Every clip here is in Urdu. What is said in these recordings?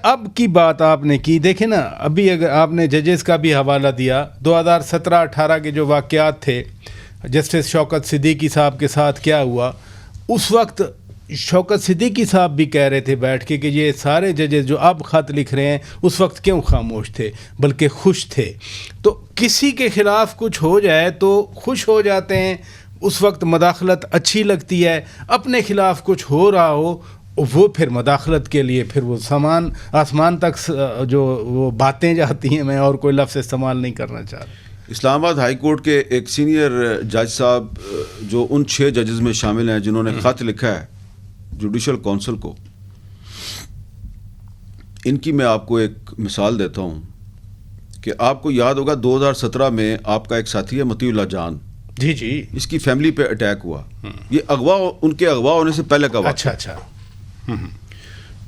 اب کی بات آپ نے کی، دیکھیں نا، ابھی اگر آپ نے ججز کا بھی حوالہ دیا، 2017-18 کے جو واقعات تھے جسٹس شوکت صدیقی صاحب کے ساتھ کیا ہوا، اس وقت شوکت صدیقی صاحب بھی کہہ رہے تھے بیٹھ کے کہ یہ سارے ججز جو اب خط لکھ رہے ہیں اس وقت کیوں خاموش تھے، بلکہ خوش تھے. تو کسی کے خلاف کچھ ہو جائے تو خوش ہو جاتے ہیں، اس وقت مداخلت اچھی لگتی ہے. اپنے خلاف کچھ ہو رہا ہو وہ پھر مداخلت کے لیے پھر وہ سامان آسمان تک جو وہ باتیں جاتی ہیں، میں اور کوئی لفظ استعمال نہیں کرنا چاہ رہا. اسلام آباد ہائی کورٹ کے ایک سینئر جج صاحب جو ان 6 ججز میں شامل ہیں جنہوں نے خط لکھا ہے جوڈیشل کونسل کو، ان کی میں آپ کو ایک مثال دیتا ہوں کہ آپ کو یاد ہوگا 2017 میں آپ کا ایک ساتھی ہے مطیع اللہ جان، جی اس کی فیملی پہ اٹیک ہوا. یہ ان کے اغوا ہونے سے پہلے کا واقعہ. اچھا.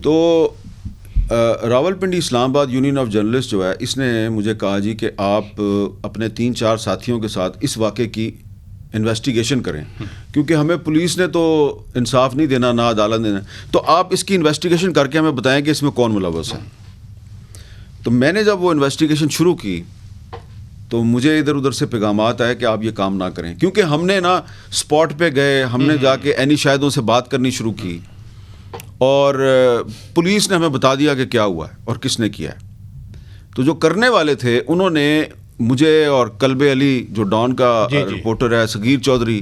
تو راول پنڈی اسلام آباد یونین آف جرنلسٹ جو ہے، اس نے مجھے کہا جی کہ آپ اپنے 3-4 ساتھیوں کے ساتھ اس واقعے کی انویسٹیگیشن کریں، کیونکہ ہمیں پولیس نے تو انصاف نہیں دینا، نہ عدالت دینا، تو آپ اس کی انویسٹیگیشن کر کے ہمیں بتائیں کہ اس میں کون ملوث ہے. تو میں نے جب وہ انویسٹیگیشن شروع کی تو مجھے ادھر ادھر سے پیغامات آئے کہ آپ یہ کام نہ کریں، کیونکہ ہم نے نا اسپاٹ پہ گئے، ہم نے جا کے عینی شاہدوں سے بات کرنی شروع کی اور پولیس نے ہمیں بتا دیا کہ کیا ہوا ہے اور کس نے کیا ہے. تو جو کرنے والے تھے انہوں نے مجھے اور کلب علی جو ڈان کا رپورٹر ہے، صغیر چودھری،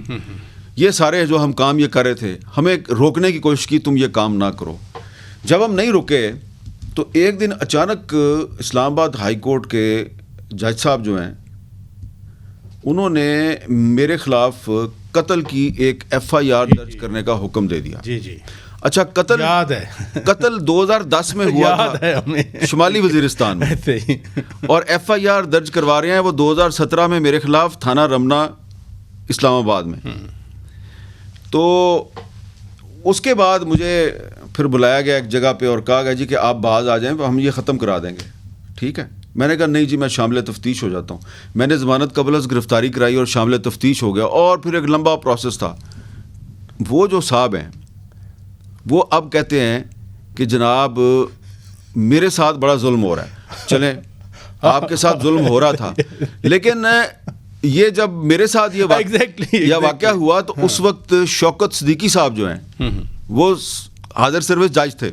یہ سارے جو ہم کام یہ کر رہے تھے، ہمیں روکنے کی کوشش کی تم یہ کام نہ کرو. جب ہم نہیں رکے تو ایک دن اچانک اسلام آباد ہائی کورٹ کے جج صاحب جو ہیں انہوں نے میرے خلاف قتل کی ایک FIR درج کرنے کا حکم دے دیا. جی. اچھا، قتل یاد ہے، قتل 2010 میں ہوا تھا شمالی وزیرستان میں، اور FIR درج کروا رہے ہیں وہ 2017 میں میرے خلاف تھانہ رمنا اسلام آباد میں. تو اس کے بعد مجھے پھر بلایا گیا ایک جگہ پہ اور کہا گیا جی کہ آپ باز آ جائیں، ہم یہ ختم کرا دیں گے. ٹھیک ہے. میں نے کہا نہیں جی، میں شامل تفتیش ہو جاتا ہوں. میں نے ضمانت قبل از گرفتاری کرائی اور شامل تفتیش ہو گیا، اور پھر ایک لمبا پروسیس تھا. وہ جو صاحب ہیں وہ اب کہتے ہیں کہ جناب میرے ساتھ بڑا ظلم ہو رہا ہے. چلیں، آپ کے ساتھ ظلم ہو رہا تھا، لیکن یہ جب میرے ساتھ یہ واقعہ ہوا تو اس وقت شوکت صدیقی صاحب جو ہیں وہ حاضر سروس جج تھے،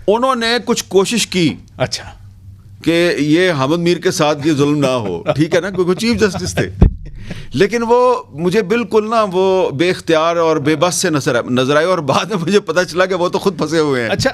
انہوں نے کچھ کوشش کی اچھا کہ یہ حامد میر کے ساتھ یہ ظلم نہ ہو. ٹھیک ہے نا، کیونکہ چیف جسٹس تھے، لیکن وہ مجھے بالکل نا وہ بے اختیار اور بے بس سے نظر آئے، اور بعد میں مجھے پتہ چلا کہ وہ تو خود پھنسے ہوئے ہیں. اچھا